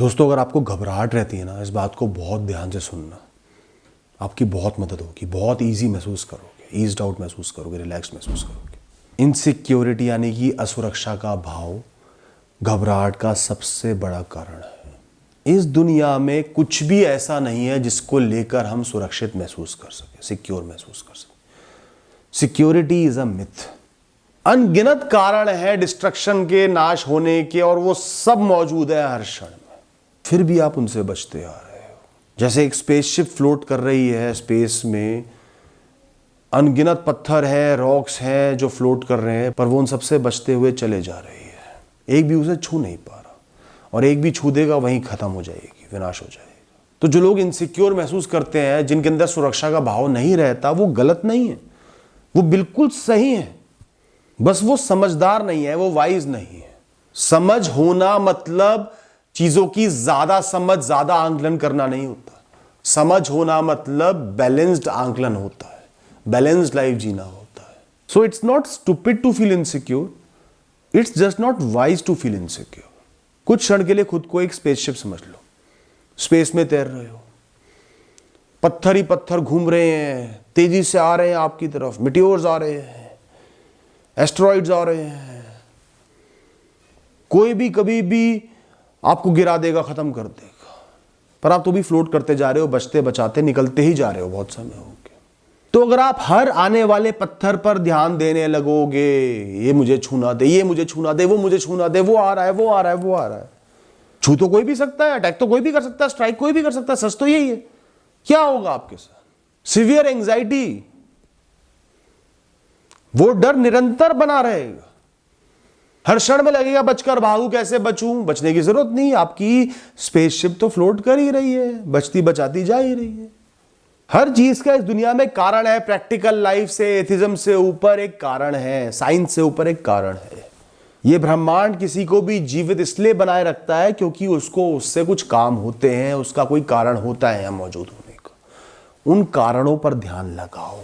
दोस्तों, अगर आपको घबराहट रहती है ना, इस बात को बहुत ध्यान से सुनना, आपकी बहुत मदद होगी। बहुत ईजी महसूस करोगे, ईज्ड आउट महसूस करोगे, रिलैक्स महसूस करोगे। इनसिक्योरिटी यानी कि असुरक्षा का भाव घबराहट का सबसे बड़ा कारण है। इस दुनिया में कुछ भी ऐसा नहीं है जिसको लेकर हम सुरक्षित महसूस कर सके, सिक्योर महसूस कर सके। Security is a myth. अनगिनत कारण है डिस्ट्रक्शन के, नाश होने के, और वो सब मौजूद है हर क्षण में, फिर भी आप उनसे बचते आ रहे हो। जैसे एक स्पेसशिप फ्लोट कर रही है स्पेस में, अनगिनत पत्थर है, रॉक्स हैं जो फ्लोट कर रहे हैं, पर वो उन सबसे बचते हुए चले जा रही है। एक भी उसे छू नहीं पा रहा, और एक भी छू देगा वहीं खत्म हो जाएगी, विनाश हो जाएगा। तो जो लोग इनसिक्योर महसूस करते हैं, जिनके अंदर सुरक्षा का भाव नहीं रहता, वो गलत नहीं है, वो बिल्कुल सही है। बस वो समझदार नहीं है, वो वाइज नहीं है। समझ होना मतलब चीजों की ज्यादा समझ, ज्यादा आंकलन करना नहीं होता। समझ होना मतलब बैलेंस्ड आंकलन होता है, बैलेंस्ड लाइफ जीना होता है। So it's not stupid to feel insecure, it's just not wise to feel insecure. कुछ क्षण के लिए खुद को एक स्पेसशिप समझ लो। स्पेस में तैर रहे हो, पत्थर ही पत्थर घूम रहे हैं, तेजी से आ रहे हैं आपकी तरफ, मिटियोर्स आ रहे हैं, एस्टेरॉइड्स आ रहे हैं, कोई भी कभी भी आपको गिरा देगा, खत्म कर देगा, पर आप तो भी फ्लोट करते जा रहे हो, बचते बचाते निकलते ही जा रहे हो बहुत समय हो गया। तो अगर आप हर आने वाले पत्थर पर ध्यान देने लगोगे, ये मुझे छूना दे, ये मुझे छूना दे, वो मुझे छूना दे, वो आ रहा है, वो आ रहा है, वो आ रहा है। छू तो कोई भी सकता है, अटैक तो कोई भी कर सकता है, स्ट्राइक कोई भी कर सकता है, सच तो यही है। क्या होगा आपके साथ? सिवियर एंजाइटी, वो डर निरंतर बना रहेगा, हर क्षण में लगेगा बचकर भागू, कैसे बचूं। बचने की जरूरत नहीं, आपकी स्पेसशिप तो फ्लोट कर ही रही है, बचती बचाती जा ही रही है। हर चीज का इस दुनिया में कारण है। प्रैक्टिकल लाइफ से, एथिज्म से ऊपर एक कारण है, साइंस से ऊपर एक कारण है। यह ब्रह्मांड किसी को भी जीवित इसलिए बनाए रखता है क्योंकि उसको उससे कुछ काम होते हैं, उसका कोई कारण होता है यहाँ मौजूद होने का। उन कारणों पर ध्यान लगाओ।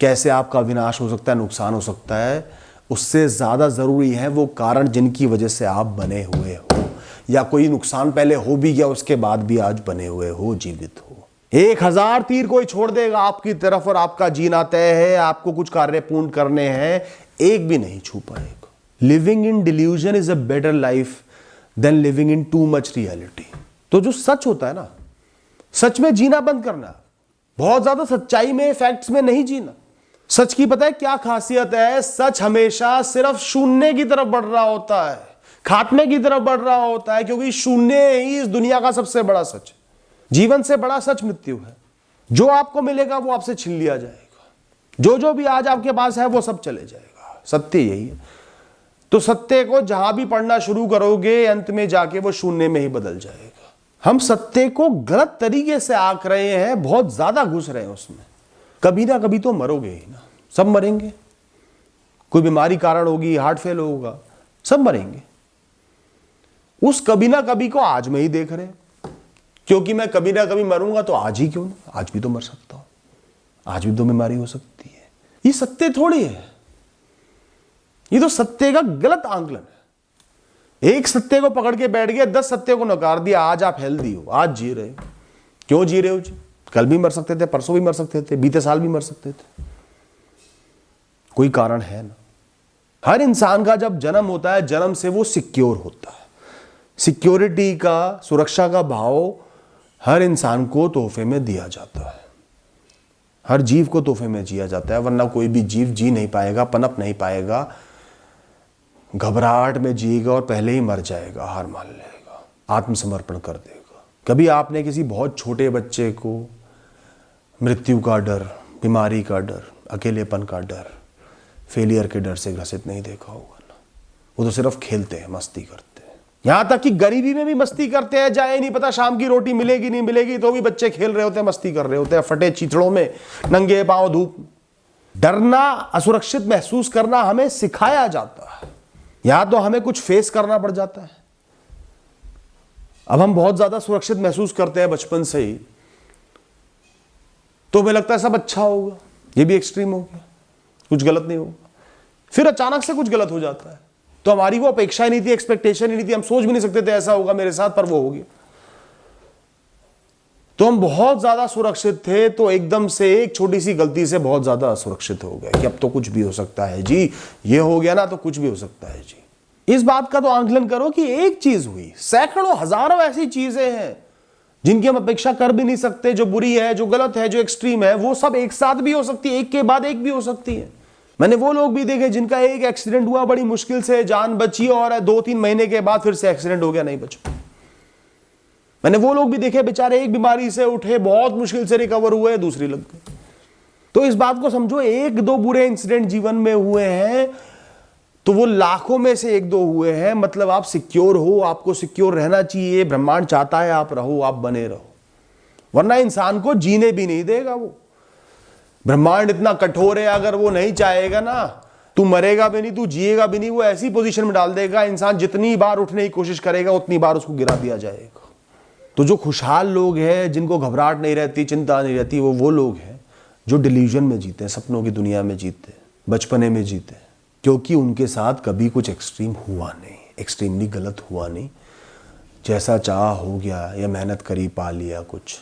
कैसे आपका विनाश हो सकता है, नुकसान हो सकता है, उससे ज्यादा जरूरी है वो कारण जिनकी वजह से आप बने हुए हो, या कोई नुकसान पहले हो भी गया उसके बाद भी आज बने हुए हो, जीवित हो। 1000 तीर कोई छोड़ देगा आपकी तरफ और आपका जीना तय है, आपको कुछ कार्य पूर्ण करने हैं, एक भी नहीं छू पाएगा। Living in delusion is a better life than living in too much reality. तो जो सच होता है ना, सच में जीना बंद करना, बहुत ज्यादा सच्चाई में, फैक्ट्स में नहीं जीना। सच की पता है क्या खासियत है? सच हमेशा सिर्फ शून्य की तरफ बढ़ रहा होता है, खात्मे की तरफ बढ़ रहा होता है, क्योंकि शून्य ही इस दुनिया का सबसे बड़ा सच है। जीवन से बड़ा सच मृत्यु है। जो आपको मिलेगा वो आपसे छीन लिया जाएगा, जो भी आज आपके पास है वो सब चले जाएगा। सत्य यही है। तो सत्य को जहां भी पढ़ना शुरू करोगे, अंत में जाके वो शून्य में ही बदल जाएगा। हम सत्य को गलत तरीके से आंक रहे हैं, बहुत ज्यादा घुस रहे हैं उसमें। कभी ना कभी तो मरोगे ही ना, सब मरेंगे। कोई बीमारी कारण होगी, हार्ट फेल होगा, सब मरेंगे। उस कभी ना कभी को आज में ही देख रहे हैं, क्योंकि मैं कभी ना कभी मरूंगा तो आज ही क्यों ना, आज भी तो मर सकता हूं, आज भी तो बीमारी हो सकती है। ये सत्य थोड़ी है, ये तो सत्य का गलत आंकलन है। एक सत्य को पकड़ के बैठ गया, 10 सत्य को नकार दिया। आज आप हेल्दी हो, आज जी रहे हो। क्यों जी रहे हो जी? कल भी मर सकते थे, परसों भी मर सकते थे, बीते साल भी मर सकते थे। कोई कारण है ना। हर इंसान का जब जन्म होता है, जन्म से वो सिक्योर होता है। सिक्योरिटी का, सुरक्षा का भाव हर इंसान को तोहफे में दिया जाता है, हर जीव को तोहफे में दिया जाता है, वरना कोई भी जीव जी नहीं पाएगा, पनप नहीं पाएगा, घबराहट में जिएगा और पहले ही मर जाएगा, हार मान लेगा, आत्मसमर्पण कर देगा। कभी आपने किसी बहुत छोटे बच्चे को मृत्यु का डर, बीमारी का डर, अकेलेपन का डर, फेलियर के डर से ग्रसित नहीं देखा होगा ना। वो तो सिर्फ खेलते हैं, मस्ती करते हैं। यहां तक कि गरीबी में भी मस्ती करते हैं। जाए नहीं पता शाम की रोटी मिलेगी नहीं मिलेगी, तो भी बच्चे खेल रहे होते हैं, मस्ती कर रहे होते हैं, फटे चीथड़ों में, नंगे पांव धूप। डरना, असुरक्षित महसूस करना हमें सिखाया जाता है, यहां तो हमें कुछ फेस करना पड़ जाता है। अब हम बहुत ज्यादा सुरक्षित महसूस करते हैं बचपन से ही, तो हमें लगता है सब अच्छा होगा। ये भी एक्सट्रीम हो गया, कुछ गलत नहीं होगा। फिर अचानक से कुछ गलत हो जाता है, तो हमारी वो अपेक्षा ही नहीं थी, एक्सपेक्टेशन ही नहीं थी, हम सोच भी नहीं सकते थे ऐसा होगा मेरे साथ, पर वो हो गया। तो हम बहुत ज्यादा सुरक्षित थे, तो एकदम से एक छोटी सी गलती से बहुत ज्यादा असुरक्षित हो गए कि अब तो कुछ भी हो सकता है जी, ये हो गया ना तो कुछ भी हो सकता है जी। इस बात का तो आंकलन करो कि एक चीज हुई, सैकड़ों हजारों ऐसी चीजें हैं जिनकी हम अपेक्षा कर भी नहीं सकते, जो बुरी है, जो गलत है, जो एक्सट्रीम है, वो सब एक साथ भी हो सकती है, एक के बाद एक भी हो सकती है। मैंने वो लोग भी देखे जिनका एक एक्सीडेंट हुआ, बड़ी मुश्किल से जान बची, और 2-3 महीने के बाद फिर से एक्सीडेंट हो गया, नहीं बचा। मैंने वो लोग भी देखे बेचारे एक बीमारी से उठे, बहुत मुश्किल से रिकवर हुए, दूसरी लग गई। तो इस बात को समझो, 1-2 बुरे इंसिडेंट जीवन में हुए हैं तो वो लाखों में से 1-2 हुए हैं, मतलब आप सिक्योर हो, आपको सिक्योर रहना चाहिए, ब्रह्मांड चाहता है आप रहो, आप बने रहो, वरना इंसान को जीने भी नहीं देगा वो। ब्रह्मांड इतना कठोर है, अगर वो नहीं चाहेगा ना, तू मरेगा भी नहीं, तू जिएगा भी नहीं, वो ऐसी पोजीशन में डाल देगा, इंसान जितनी बार उठने की कोशिश करेगा उतनी बार उसको गिरा दिया जाएगा। तो जो खुशहाल लोग हैं, जिनको घबराहट नहीं रहती, चिंता नहीं रहती, वो लोग हैं जो डिल्यूजन में जीते हैं, सपनों की दुनिया में जीते, बचपने में जीते, क्योंकि उनके साथ कभी कुछ एक्सट्रीम हुआ नहीं, एक्सट्रीमली गलत हुआ नहीं, जैसा चाह हो गया या मेहनत करी पा लिया कुछ,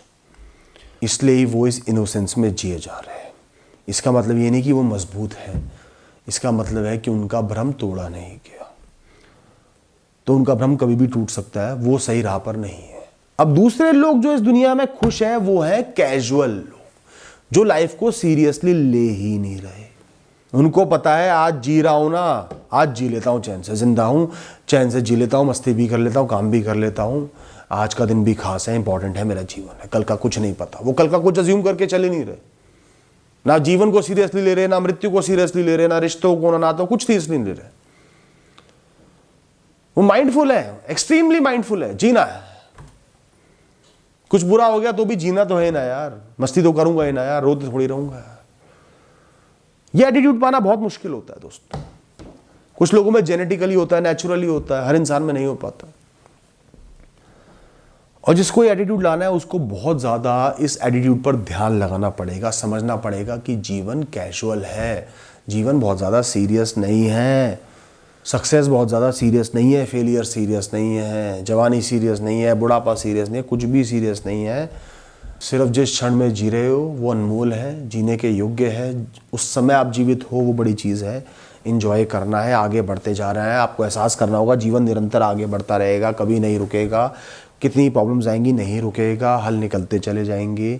इसलिए ही वो इस इनोसेंस में जिए जा रहे हैं। इसका मतलब ये नहीं कि वो मजबूत है, इसका मतलब है कि उनका भ्रम तोड़ा नहीं गया। तो उनका भ्रम कभी भी टूट सकता है, वो सही राह पर नहीं है। अब दूसरे लोग जो इस दुनिया में खुश हैं, वो है कैजुअल लोग, जो लाइफ को सीरियसली ले ही नहीं रहे। उनको पता है आज जी रहा हूं ना, आज जी लेता हूं, चैन से जिंदा हूं, चैन से जी लेता हूं, मस्ती भी कर लेता हूं, काम भी कर लेता हूं, आज का दिन भी खास है, इंपॉर्टेंट है, मेरा जीवन है, कल का कुछ नहीं पता। वो कल का कुछ अज्यूम करके चल ही नहीं रहे, ना जीवन को सीरियसली ले रहे, ना मृत्यु को सीरियसली ले रहे, ना रिश्तों को, ना नातों, कुछ सीरियसली नहीं ले रहे। वो माइंडफुल है, एक्सट्रीमली माइंडफुल है, जीना है। कुछ बुरा हो गया तो भी जीना तो है ना यार, मस्ती तो करूंगा ही ना यार, रोते थोड़ी रहूंगा यार। ये एटीट्यूड पाना बहुत मुश्किल होता है दोस्तों। कुछ लोगों में जेनेटिकली होता है, नेचुरली होता है, हर इंसान में नहीं हो पाता। और जिसको ये एटीट्यूड लाना है उसको बहुत ज्यादा इस एटीट्यूड पर ध्यान लगाना पड़ेगा, समझना पड़ेगा कि जीवन कैजुअल है, जीवन बहुत ज्यादा सीरियस नहीं है, सक्सेस बहुत ज़्यादा सीरियस नहीं है, फेलियर सीरियस नहीं है, जवानी सीरियस नहीं है, बुढ़ापा सीरियस नहीं है, कुछ भी सीरियस नहीं है। सिर्फ जिस क्षण में जी रहे हो वो अनमोल है, जीने के योग्य है, उस समय आप जीवित हो वो बड़ी चीज़ है। इंजॉय करना है, आगे बढ़ते जा रहे हैं, आपको एहसास करना होगा जीवन निरंतर आगे बढ़ता रहेगा, कभी नहीं रुकेगा, कितनी प्रॉब्लम्स आएंगी नहीं रुकेगा, हल निकलते चले जाएंगे,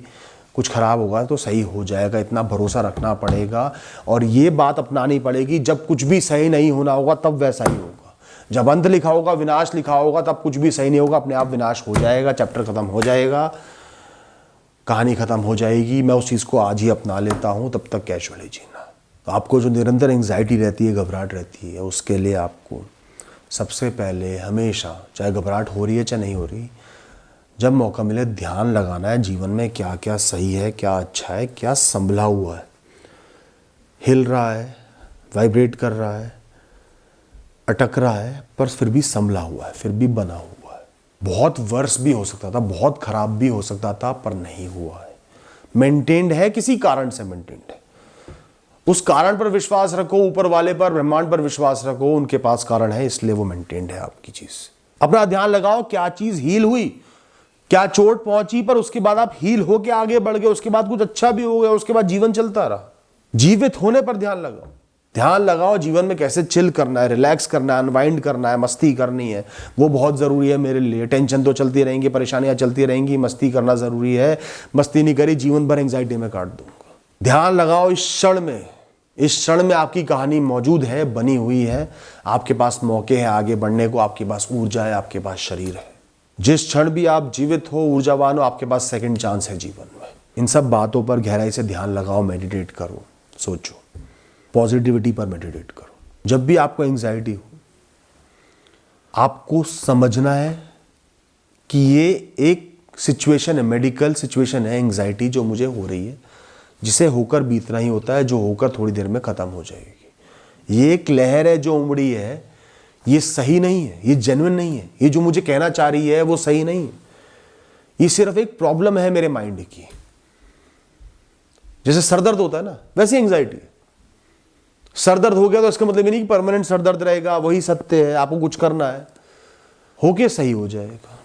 कुछ खराब होगा तो सही हो जाएगा, इतना भरोसा रखना पड़ेगा। और ये बात अपनानी पड़ेगी, जब कुछ भी सही नहीं होना होगा तब वैसा ही होगा, जब अंत लिखा होगा, विनाश लिखा होगा, तब कुछ भी सही नहीं होगा, अपने आप विनाश हो जाएगा, चैप्टर खत्म हो जाएगा, कहानी खत्म हो जाएगी। मैं उस चीज़ को आज ही अपना लेता हूँ, तब तक कैजुअली जीना। तो आपको जो निरंतर एंग्जाइटी रहती है, घबराहट रहती है, उसके लिए आपको सबसे पहले हमेशा, चाहे घबराहट हो रही है चाहे नहीं हो रही, जब मौका मिले ध्यान लगाना है जीवन में क्या क्या सही है, क्या अच्छा है, क्या संभला हुआ है, हिल रहा है, वाइब्रेट कर रहा है, अटक रहा है, पर फिर भी संभला हुआ है, फिर भी बना हुआ है। बहुत वर्ष भी हो सकता था, बहुत खराब भी हो सकता था, पर नहीं हुआ है, मेंटेन्ड है, किसी कारण से मेंटेन्ड है। उस कारण पर विश्वास रखो, ऊपर वाले पर, ब्रह्मांड पर विश्वास रखो, उनके पास कारण है, इसलिए वो मेंटेन्ड है आपकी चीज। अपना ध्यान लगाओ, क्या चीज हील हुई, क्या चोट पहुंची, पर उसके बाद आप हील होके आगे बढ़ गए, उसके बाद कुछ अच्छा भी हो गया, उसके बाद जीवन चलता रहा। जीवित होने पर ध्यान लगाओ, ध्यान लगाओ जीवन में कैसे चिल करना है, रिलैक्स करना है, अनवाइंड करना है, मस्ती करनी है, वो बहुत जरूरी है मेरे लिए। टेंशन तो चलती रहेंगी, परेशानियां चलती रहेंगी, मस्ती करना जरूरी है। मस्ती नहीं करी, जीवन भर एंग्जाइटी में काट दूंगा। ध्यान लगाओ इस क्षण में, इस क्षण में आपकी कहानी मौजूद है, बनी हुई है, आपके पास मौके हैं आगे बढ़ने को, आपके पास ऊर्जा है, आपके पास शरीर है। जिस क्षण भी आप जीवित हो, ऊर्जावान हो, आपके पास सेकंड चांस है जीवन में। इन सब बातों पर गहराई से ध्यान लगाओ, मेडिटेट करो, सोचो, पॉजिटिविटी पर मेडिटेट करो। जब भी आपको एंग्जाइटी हो, आपको समझना है कि ये एक सिचुएशन है, मेडिकल सिचुएशन है, एंग्जाइटी जो मुझे हो रही है, जिसे होकर बीतना ही होता है, जो होकर थोड़ी देर में खत्म हो जाएगी। ये एक लहर है जो उमड़ी है, ये सही नहीं है, ये जेन्युइन नहीं है, ये जो मुझे कहना चाह रही है वो सही नहीं है, ये सिर्फ एक प्रॉब्लम है मेरे माइंड की। जैसे सर दर्द होता है ना, वैसे एंग्जाइटी है। सर दर्द हो गया तो इसका मतलब ये नहीं कि परमानेंट सर दर्द रहेगा, वही सत्य है, आपको कुछ करना है, होके सही हो जाएगा।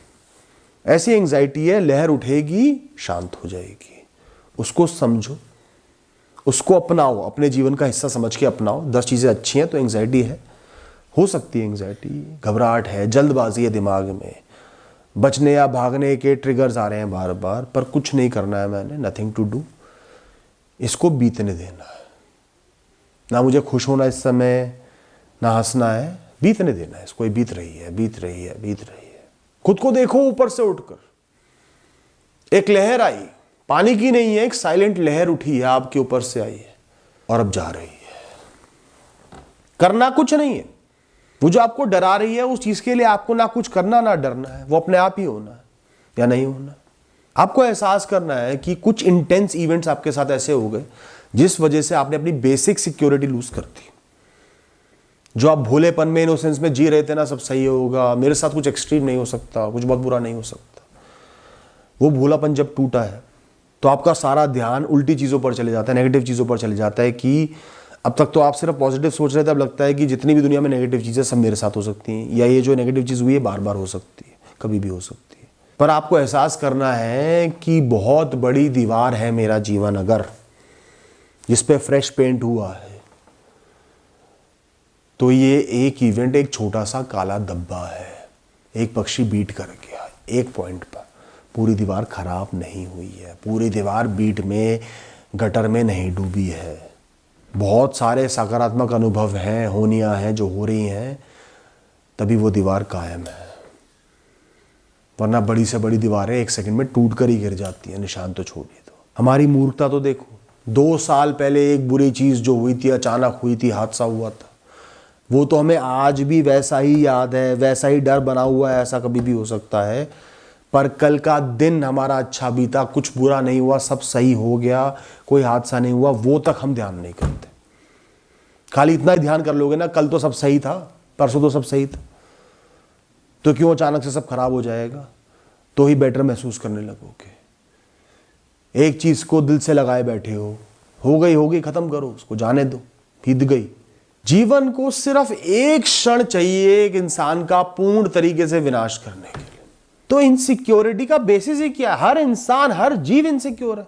ऐसी एंजाइटी है, लहर उठेगी, शांत हो जाएगी। उसको समझो, उसको अपनाओ, अपने जीवन का हिस्सा समझ के अपनाओ। 10 चीजें अच्छी हैं तो एंजाइटी है, हो सकती है एंजाइटी, घबराहट है, जल्दबाजी है दिमाग में, बचने या भागने के ट्रिगर्स आ रहे हैं बार बार, पर कुछ नहीं करना है मैंने, नथिंग टू डू। इसको बीतने देना है। ना मुझे खुश होना इस समय, ना हंसना है, बीतने देना है इसको। ये बीत रही है, बीत रही है, बीत रही है। खुद को देखो ऊपर से उठकर। एक लहर आई, पानी की नहीं है, एक साइलेंट लहर उठी है, आपके ऊपर से आई है और अब जा रही है। करना कुछ नहीं है। वो जो आपको डरा रही है उस चीज के लिए आपको ना कुछ करना ना डरना है, वो अपने आप ही होना है या नहीं होना। आपको एहसास करना है कि कुछ इंटेंस इवेंट्स आपके साथ ऐसे हो गए जिस वजह से आपने अपनी बेसिक सिक्योरिटी लूज कर दी। जो आप भोलेपन में, इनोसेंस में जी रहे थे ना, सब सही होगा, मेरे साथ कुछ एक्सट्रीम नहीं हो सकता, कुछ बहुत बुरा नहीं हो सकता, वो भोलापन जब टूटा है तो आपका सारा ध्यान उल्टी चीजों पर चले जाता है, नेगेटिव चीजों पर चले जाता है कि अब तक तो आप सिर्फ पॉजिटिव सोच रहे थे, अब लगता है कि जितनी भी दुनिया में नेगेटिव चीजें सब मेरे साथ हो सकती हैं, या ये जो नेगेटिव चीज हुई है बार बार हो सकती है, कभी भी हो सकती है। पर आपको एहसास करना है कि बहुत बड़ी दीवार है मेरा जीवन, अगर जिस पे फ्रेश पेंट हुआ है, तो ये एक इवेंट एक छोटा सा काला धब्बा है। एक पक्षी बीट कर गया एक पॉइंट पर, पूरी दीवार खराब नहीं हुई है, पूरी दीवार बीट में, गटर में नहीं डूबी है। बहुत सारे सकारात्मक अनुभव हैं, होनियां हैं जो हो रही हैं, तभी वो दीवार कायम है। वरना बड़ी से बड़ी दीवारें 1 सेकंड में टूट कर ही गिर जाती हैं, निशान तो छोड़िए। तो हमारी मूर्खता तो देखो, 2 साल पहले एक बुरी चीज जो हुई थी, अचानक हुई थी, हादसा हुआ था, वो तो हमें आज भी वैसा ही याद है, वैसा ही डर बना हुआ है, ऐसा कभी भी हो सकता है। पर कल का दिन हमारा अच्छा बीता, कुछ बुरा नहीं हुआ, सब सही हो गया, कोई हादसा नहीं हुआ, वो तक हम ध्यान नहीं करते। खाली इतना ही ध्यान कर लोगे ना, कल तो सब सही था, परसों तो सब सही था, तो क्यों अचानक से सब खराब हो जाएगा, तो ही बेटर महसूस करने लगोगे। एक चीज को दिल से लगाए बैठे हो गई होगी, खत्म करो उसको, जाने दो, बीत गई। जीवन को सिर्फ एक क्षण चाहिए एक इंसान का पूर्ण तरीके से विनाश करने के लिए। तो इनसिक्योरिटी का बेसिस ही क्या है? हर इंसान, हर जीव इनसिक्योर है,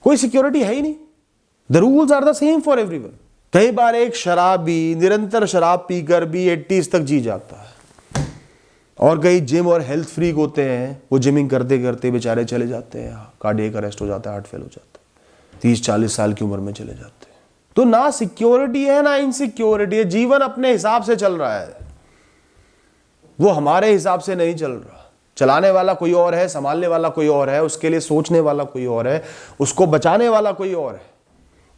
कोई सिक्योरिटी है ही नहीं। The rules are the same for everyone. कई बार एक शराबी निरंतर शराब पीकर भी 80s तक जी जाता है, और कई जिम और हेल्थ फ्रीक होते हैं, वो जिमिंग करते करते बेचारे चले जाते हैं, कार्डियक अरेस्ट हो जाता है, हार्ट फेल हो जाता है, 30-40 साल की उम्र में चले जाते हैं। तो ना सिक्योरिटी है ना इनसिक्योरिटी है, जीवन अपने हिसाब से चल रहा है, वो हमारे हिसाब से नहीं चल रहा। चलाने वाला कोई और है, संभालने वाला कोई और है, उसके लिए सोचने वाला कोई और है, उसको बचाने वाला कोई और है।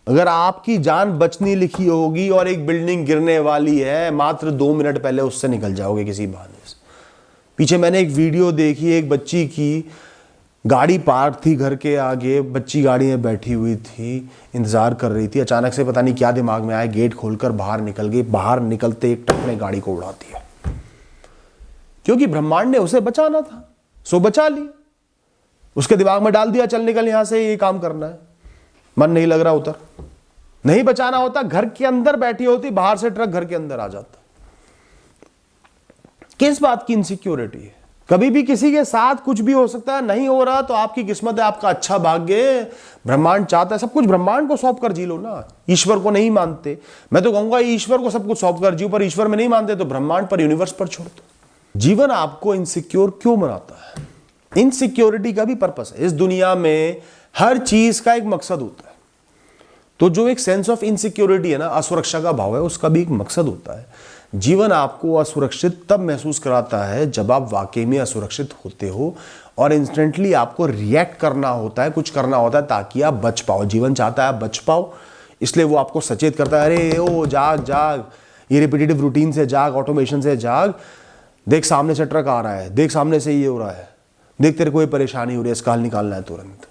अगर आपकी जान बचनी लिखी होगी और एक बिल्डिंग गिरने वाली है, मात्र 2 मिनट पहले उससे निकल जाओगे किसी बहाने से। पीछे मैंने एक वीडियो देखी, एक बच्ची की गाड़ी पार्क थी घर के आगे, बच्ची गाड़ी में बैठी हुई थी, इंतजार कर रही थी, अचानक से पता नहीं क्या दिमाग में आया, गेट खोलकर बाहर निकल गई। बाहर निकलते एक ट्रक ने गाड़ी को उड़ा दिया, क्योंकि ब्रह्मांड ने उसे बचाना था, सो बचा लिया। उसके दिमाग में डाल दिया, चल निकल यहां से, ये काम करना है, मन नहीं लग रहा, उतर। नहीं बचाना होता, घर के अंदर बैठी होती, बाहर से ट्रक घर के अंदर आ जाता। किस बात की इनसिक्योरिटी है? कभी भी किसी के साथ कुछ भी हो सकता है, नहीं हो रहा तो आपकी किस्मत है, आपका अच्छा भाग्य, ब्रह्मांड चाहता है। सब कुछ ब्रह्मांड को सौंप कर जी लो ना। ईश्वर को नहीं मानते, मैं तो कहूंगा ईश्वर को सब कुछ सौंप कर जियो, पर ईश्वर में नहीं मानते तो ब्रह्मांड पर, यूनिवर्स पर छोड़ दो। जीवन आपको इनसिक्योर क्यों बनाता है? इनसिक्योरिटी का भी पर्पस है। इस दुनिया में हर चीज का एक मकसद होता है, तो जो एक सेंस ऑफ इनसिक्योरिटी है ना, असुरक्षा का भाव है, उसका भी एक मकसद होता है। जीवन आपको असुरक्षित तब महसूस कराता है जब आप वाकई में असुरक्षित होते हो, और इंस्टेंटली आपको रिएक्ट करना होता है, कुछ करना होता है ताकि आप बच पाओ। जीवन चाहता है आप बच पाओ, इसलिए वो आपको सचेत करता है, अरे ओ जाग जाग, ये रिपीटेटिव रूटीन से जाग, ऑटोमेशन से जाग, देख सामने से ट्रक आ रहा है, देख सामने से ये हो रहा है, देख तेरे कोई परेशानी हो रही है, इसका हल निकालना है तुरंत।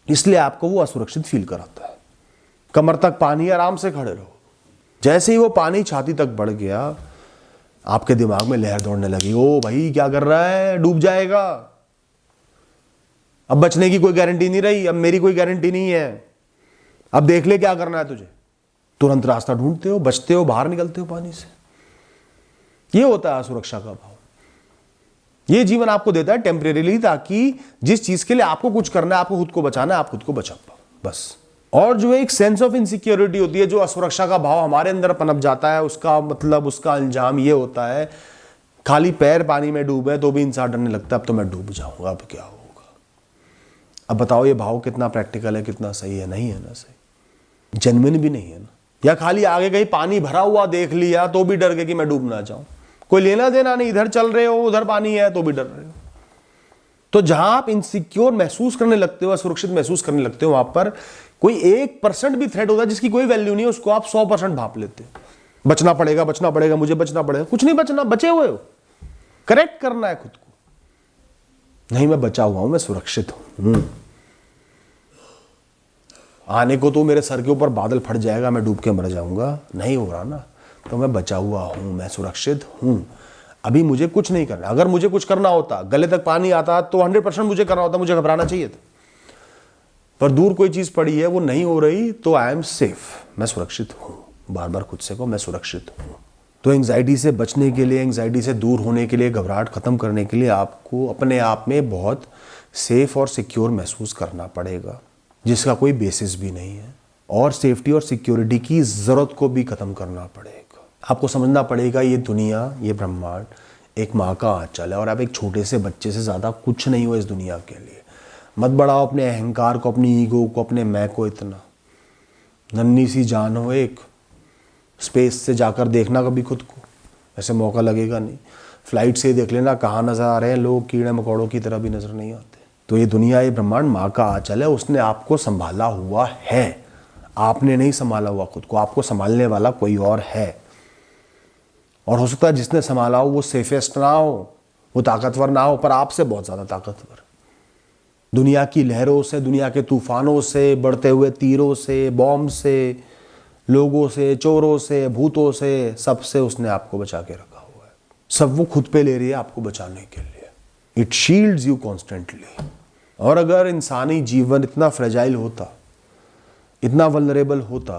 इसलिए आपको वो असुरक्षित फील कराता है। कमर तक पानी, आराम से खड़े रहो। जैसे ही वो पानी छाती तक बढ़ गया, आपके दिमाग में लहर दौड़ने लगी, ओ भाई क्या कर रहा है, डूब जाएगा, अब बचने की कोई गारंटी नहीं रही, अब मेरी कोई गारंटी नहीं है, अब देख ले क्या करना है तुझे, तुरंत रास्ता ढूंढते हो, बचते हो, बाहर निकलते हो पानी से। ये होता है सुरक्षा का भाव। ये जीवन आपको देता है टेम्परेरीली, ताकि जिस चीज के लिए आपको कुछ करना है, आपको खुद को बचाना है, आप खुद को बचा पाओ बस। और जो एक सेंस ऑफ इनसिक्योरिटी होती है, जो असुरक्षा का भाव हमारे अंदर पनप जाता है, उसका मतलब, उसका अंजाम ये होता है, खाली पैर पानी में डूबे तो भी इंसान डरने लगता है, अब तो मैं डूब जाऊंगा, अब क्या होगा। अब बताओ ये भाव कितना प्रैक्टिकल है, कितना सही है? नहीं है ना सही, जेन्युइन भी नहीं है ना। या खाली आगे कहीं पानी भरा हुआ देख लिया तो भी डर गए कि मैं डूब ना जाऊं, कोई लेना देना नहीं, इधर चल रहे हो उधर पानी है तो भी डर रहे हो। तो जहां आप इनसिक्योर महसूस करने लगते हो, असुरक्षित महसूस करने लगते हो, वहां पर कोई 1% भी थ्रेट होता है जिसकी कोई वैल्यू नहीं है, उसको आप 100% भाप लेते हो। बचना पड़ेगा, बचना पड़ेगा, मुझे बचना पड़ेगा। कुछ नहीं बचना, बचे हुए हो, करेक्ट करना है खुद को। नहीं, मैं बचा हुआ हूं, मैं सुरक्षित हूं। आने को तो मेरे सर के ऊपर बादल फट जाएगा, मैं डूब के मर जाऊंगा, नहीं हो रहा ना, तो मैं बचा हुआ हूं, मैं सुरक्षित हूं। अभी मुझे कुछ नहीं करना। अगर मुझे कुछ करना होता, गले तक पानी आता, तो 100% मुझे करना होता, मुझे घबराना चाहिए था। पर दूर कोई चीज पड़ी है, वो नहीं हो रही, तो आई एम सेफ, मैं सुरक्षित हूं। बार बार खुद से कहो, मैं सुरक्षित हूं। तो एंग्जाइटी से बचने के लिए, एंग्जाइटी से दूर होने के लिए, घबराहट खत्म करने के लिए आपको अपने आप में बहुत सेफ और सिक्योर महसूस करना पड़ेगा, जिसका कोई बेसिस भी नहीं है। और सेफ्टी और सिक्योरिटी की जरूरत को भी खत्म करना पड़ेगा। आपको समझना पड़ेगा ये दुनिया, ये ब्रह्मांड एक माँ का आंचल है, और आप एक छोटे से बच्चे से ज़्यादा कुछ नहीं हो इस दुनिया के लिए। मत बढ़ाओ अपने अहंकार को, अपनी ईगो को, अपने मैं को इतना। नन्ही सी जान हो एक, स्पेस से जाकर देखना कभी खुद को, ऐसे मौका लगेगा नहीं। फ्लाइट से देख लेना कहाँ नज़र आ रहे हैं लोग, कीड़े मकोड़ों की तरह भी नज़र नहीं आते। तो ये दुनिया, ये ब्रह्मांड माँ का आंचल है, उसने आपको संभाला हुआ है, आपने नहीं संभाला हुआ खुद को। आपको संभालने वाला कोई और है, और हो सकता है जिसने संभाला हो वो सेफेस्ट ना हो, वो ताकतवर ना हो, पर आपसे बहुत ज़्यादा ताकतवर। दुनिया की लहरों से, दुनिया के तूफानों से, बढ़ते हुए तीरों से, बॉम्ब से, लोगों से, चोरों से, भूतों से, सबसे उसने आपको बचा के रखा हुआ है। सब वो खुद पे ले रही है आपको बचाने के लिए। It shields you constantly. और अगर इंसानी जीवन इतना फ्रेजाइल होता, इतना वल्नरेबल होता,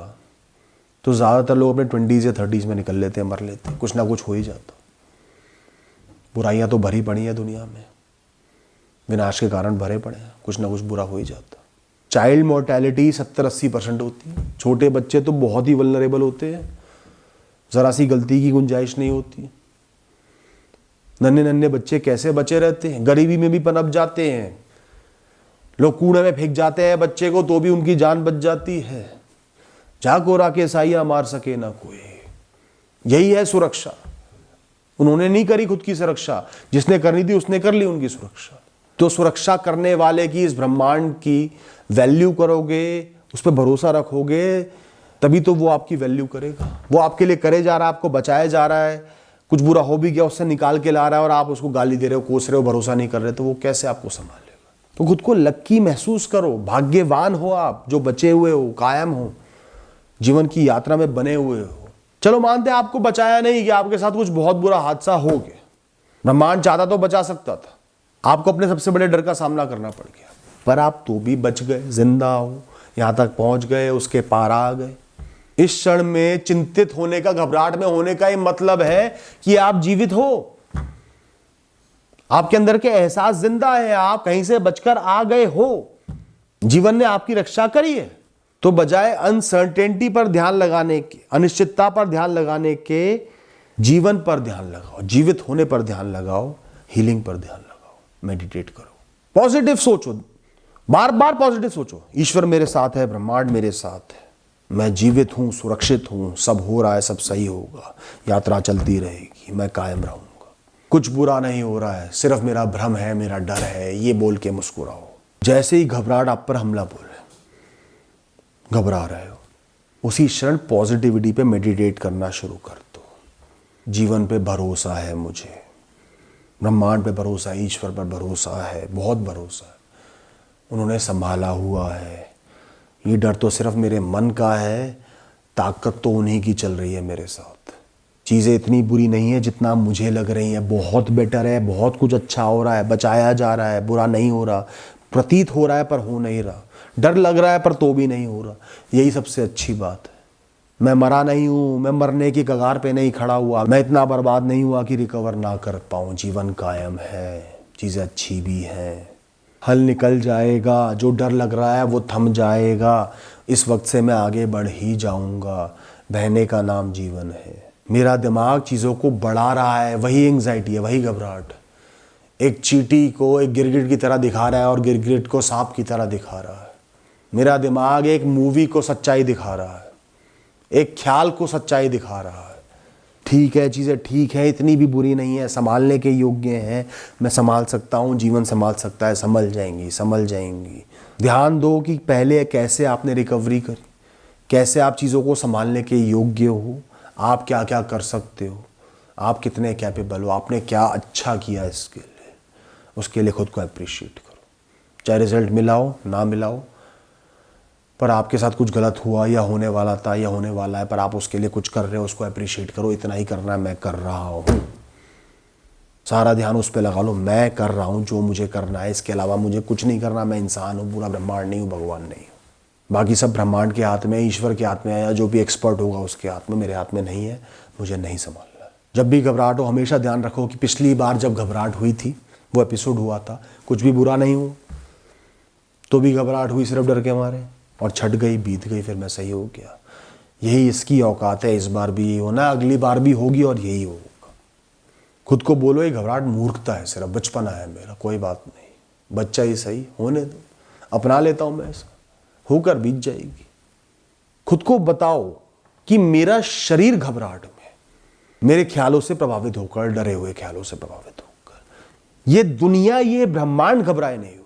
तो ज़्यादातर लोग अपने 20s या 30s में निकल लेते, मर लेते, कुछ ना कुछ हो ही जाता। बुराइयां तो भरी पड़ी हैं दुनिया में, विनाश के कारण भरे पड़े हैं, कुछ ना कुछ बुरा हो ही जाता। चाइल्ड मोर्टेलिटी 70-80% होती है। छोटे बच्चे तो बहुत ही वल्नरेबल होते हैं, ज़रा सी गलती की गुंजाइश नहीं होती। नन्हे नन्हे बच्चे कैसे बचे रहते हैं, गरीबी में भी पनप जाते हैं। लोग कूड़े में फेंक जाते हैं बच्चे को, तो भी उनकी जान बच जाती है। जाकोरा के साइया मार सके ना कोई, यही है सुरक्षा। उन्होंने नहीं करी खुद की सुरक्षा, जिसने करनी थी उसने कर ली उनकी सुरक्षा। तो सुरक्षा करने वाले की, इस ब्रह्मांड की वैल्यू करोगे, उस पर भरोसा रखोगे, तभी तो वो आपकी वैल्यू करेगा। वो आपके लिए करे जा रहा है, आपको बचाया जा रहा है। कुछ बुरा हो भी गया, उससे निकाल के ला रहा है, और आप उसको गाली दे रहे हो, कोस रहे हो, भरोसा नहीं कर रहे, तो वो कैसे आपको संभालेगा? तो खुद को लक्की महसूस करो, भाग्यवान हो आप जो बचे हुए हो, कायम हो, जीवन की यात्रा में बने हुए हो। चलो मानते हैं आपको बचाया नहीं गया, आपके साथ कुछ बहुत बुरा हादसा हो गया, ब्रह्मांड चाहता तो बचा सकता था, आपको अपने सबसे बड़े डर का सामना करना पड़ गया, पर आप तो भी बच गए, जिंदा हो, यहां तक पहुंच गए, उसके पार आ गए। इस क्षण में चिंतित होने का, घबराहट में होने का ये मतलब है कि आप जीवित हो, आपके अंदर के एहसास जिंदा है, आप कहीं से बचकर आ गए हो, जीवन ने आपकी रक्षा करी है। तो बजाय अनसर्टेनिटी पर ध्यान लगाने के, अनिश्चितता पर ध्यान लगाने के, जीवन पर ध्यान लगाओ, जीवित होने पर ध्यान लगाओ, हीलिंग पर ध्यान लगाओ, मेडिटेट करो, पॉजिटिव सोचो, बार बार पॉजिटिव सोचो। ईश्वर मेरे साथ है, ब्रह्मांड मेरे साथ है, मैं जीवित हूं, सुरक्षित हूं, सब हो रहा है, सब सही होगा, यात्रा चलती रहेगी, मैं कायम रहूंगा, कुछ बुरा नहीं हो रहा है, सिर्फ मेरा भ्रम है, मेरा डर है, ये बोल के मुस्कुराओ। जैसे ही घबराहट आप पर हमला बोले, घबरा रहे हो, उसी क्षण पॉजिटिविटी पे मेडिटेट करना शुरू कर दो। जीवन पे भरोसा है मुझे, ब्रह्मांड पे भरोसा है, ईश्वर पर भरोसा है, बहुत भरोसा है, उन्होंने संभाला हुआ है। ये डर तो सिर्फ मेरे मन का है, ताकत तो उन्हीं की चल रही है मेरे साथ। चीज़ें इतनी बुरी नहीं है जितना मुझे लग रही है, बहुत बेटर है, बहुत कुछ अच्छा हो रहा है, बचाया जा रहा है, बुरा नहीं हो रहा, प्रतीत हो रहा है पर हो नहीं रहा। डर लग रहा है पर तो भी नहीं हो रहा, यही सबसे अच्छी बात है। मैं मरा नहीं हूँ, मैं मरने की कगार पे नहीं खड़ा हुआ, मैं इतना बर्बाद नहीं हुआ कि रिकवर ना कर पाऊँ। जीवन कायम है, चीज़ें अच्छी भी हैं, हल निकल जाएगा, जो डर लग रहा है वो थम जाएगा। इस वक्त से मैं आगे बढ़ ही जाऊँगा, बहने का नाम जीवन है। मेरा दिमाग चीज़ों को बढ़ा रहा है, वही एंग्जाइटी है, वही घबराहट। एक चींटी को एक गिरगिट की तरह दिखा रहा है और गिरगिट को सांप की तरह दिखा रहा है। मेरा दिमाग एक मूवी को सच्चाई दिखा रहा है, एक ख्याल को सच्चाई दिखा रहा है। ठीक है, चीज़ें ठीक है, इतनी भी बुरी नहीं है, संभालने के योग्य हैं, मैं संभाल सकता हूँ, जीवन संभाल सकता है, संभल जाएंगी, संभल जाएंगी। ध्यान दो कि पहले कैसे आपने रिकवरी करी, कैसे आप चीज़ों को संभालने के योग्य हो, आप क्या क्या कर सकते हो, आप कितने कैपेबल हो, आपने क्या अच्छा किया इसके लिए, उसके लिए खुद को अप्रिशिएट करो। चाहे रिजल्ट मिला हो ना मिला हो, पर आपके साथ कुछ गलत हुआ या होने वाला था या होने वाला है, पर आप उसके लिए कुछ कर रहे हो, उसको अप्रिशिएट करो। इतना ही करना है, मैं कर रहा हूँ, सारा ध्यान उस पर लगा लो, मैं कर रहा हूँ जो मुझे करना है, इसके अलावा मुझे कुछ नहीं करना। मैं इंसान हूँ, पूरा ब्रह्मांड नहीं हूँ, भगवान नहीं हूँ। बाकी सब ब्रह्मांड के हाथ में, ईश्वर के हाथ में है, या जो भी एक्सपर्ट होगा उसके हाथ में, मेरे हाथ में नहीं है, मुझे नहीं संभालना। जब भी घबराहट हो हमेशा ध्यान रखो कि पिछली बार जब घबराहट हुई थी, वो एपिसोड हुआ था, कुछ भी बुरा नहीं हुआ, तो भी घबराहट हुई सिर्फ डर के मारे, और छट गई, बीत गई, फिर मैं सही हो गया। यही इसकी औकात है, इस बार भी यही होना, अगली बार भी होगी और यही होगा। खुद को बोलो ये घबराहट मूर्खता है, सिर्फ बचपना है मेरा, कोई बात नहीं, बच्चा ही सही, होने दो, अपना लेता हूं मैं, ऐसा होकर बीत जाएगी। खुद को बताओ कि मेरा शरीर घबराहट में, मेरे ख्यालों से प्रभावित होकर, डरे हुए ख्यालों से प्रभावित होकर, ये दुनिया, ये ब्रह्मांड घबराए नहीं हुए।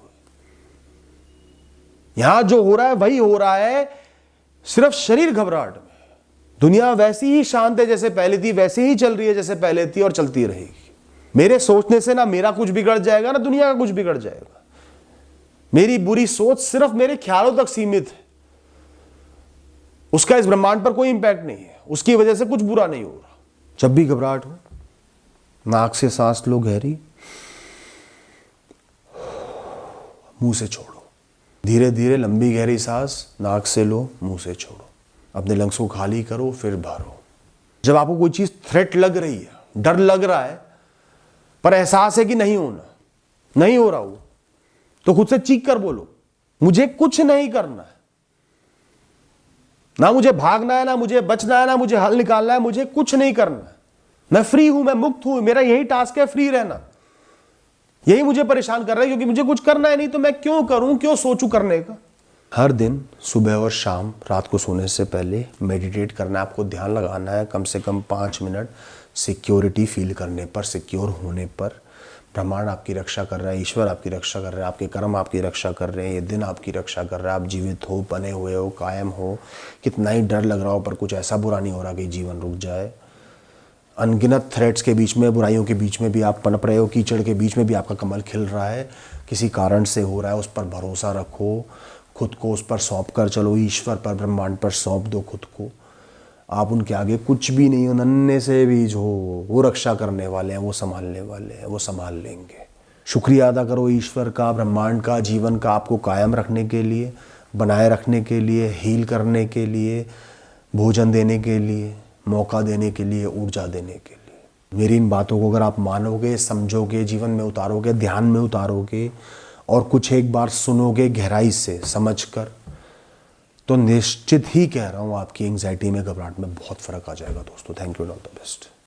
यहां जो हो रहा है वही हो रहा है, सिर्फ शरीर घबराहट में। दुनिया वैसी ही शांत है जैसे पहले थी, वैसे ही चल रही है जैसे पहले थी, और चलती रहेगी। मेरे सोचने से ना मेरा कुछ बिगड़ जाएगा, ना दुनिया का कुछ बिगड़ जाएगा। मेरी बुरी सोच सिर्फ मेरे ख्यालों तक सीमित है, उसका इस ब्रह्मांड पर कोई इंपैक्ट नहीं है, उसकी वजह से कुछ बुरा नहीं हो रहा। जब भी घबराहट हो, नाक से सांस लो गहरी, मुंह से छोड़ो, धीरे धीरे लंबी गहरी सांस नाक से लो, मुंह से छोड़ो, अपने लंग्स को खाली करो, फिर भरो। जब आपको कोई चीज थ्रेट लग रही है, डर लग रहा है, पर एहसास है कि नहीं होना, नहीं हो रहा हो, तो खुद से चीख कर बोलो, मुझे कुछ नहीं करना है, ना मुझे भागना है, ना मुझे बचना है, ना मुझे हल निकालना है, मुझे कुछ नहीं करना है, मैं फ्री हूं, मैं मुक्त हूं, मेरा यही टास्क है, फ्री रहना। यही मुझे परेशान कर रहा है, क्योंकि मुझे कुछ करना है नहीं, तो मैं क्यों करूं, क्यों सोचूं करने का। हर दिन सुबह और शाम, रात को सोने से पहले मेडिटेट करना है, आपको ध्यान लगाना है कम से कम 5 मिनट, सिक्योरिटी फील करने पर, सिक्योर होने पर। ब्रह्मांड आपकी रक्षा कर रहा है, ईश्वर आपकी रक्षा कर रहा है, आपके कर्म आपकी रक्षा कर रहे हैं, ये दिन आपकी रक्षा कर रहा है, आप जीवित हो, बने हुए हो, कायम हो। कितना ही डर लग रहा हो, पर कुछ ऐसा बुरा नहीं हो रहा कि जीवन रुक जाए। अनगिनत थ्रेट्स के बीच में, बुराइयों के बीच में भी आप पनप रहे हो, कीचड़ के बीच में भी आपका कमल खिल रहा है, किसी कारण से हो रहा है, उस पर भरोसा रखो, खुद को उस पर सौंप कर चलो, ईश्वर पर, ब्रह्मांड पर सौंप दो खुद को। आप उनके आगे कुछ भी नहीं हो, नन्हे से बीज हो, वो रक्षा करने वाले हैं, वो संभालने वाले हैं, वो संभाल लेंगे। शुक्रिया अदा करो ईश्वर का, ब्रह्मांड का, जीवन का, आपको कायम रखने के लिए, बनाए रखने के लिए, हील करने के लिए, भोजन देने के लिए, मौका देने के लिए, ऊर्जा देने के लिए। मेरी इन बातों को अगर आप मानोगे, समझोगे, जीवन में उतारोगे, ध्यान में उतारोगे, और कुछ एक बार सुनोगे गहराई से समझकर, तो निश्चित ही कह रहा हूं आपकी एंग्जाइटी में, घबराहट में बहुत फर्क आ जाएगा दोस्तों। Thank you, all the best.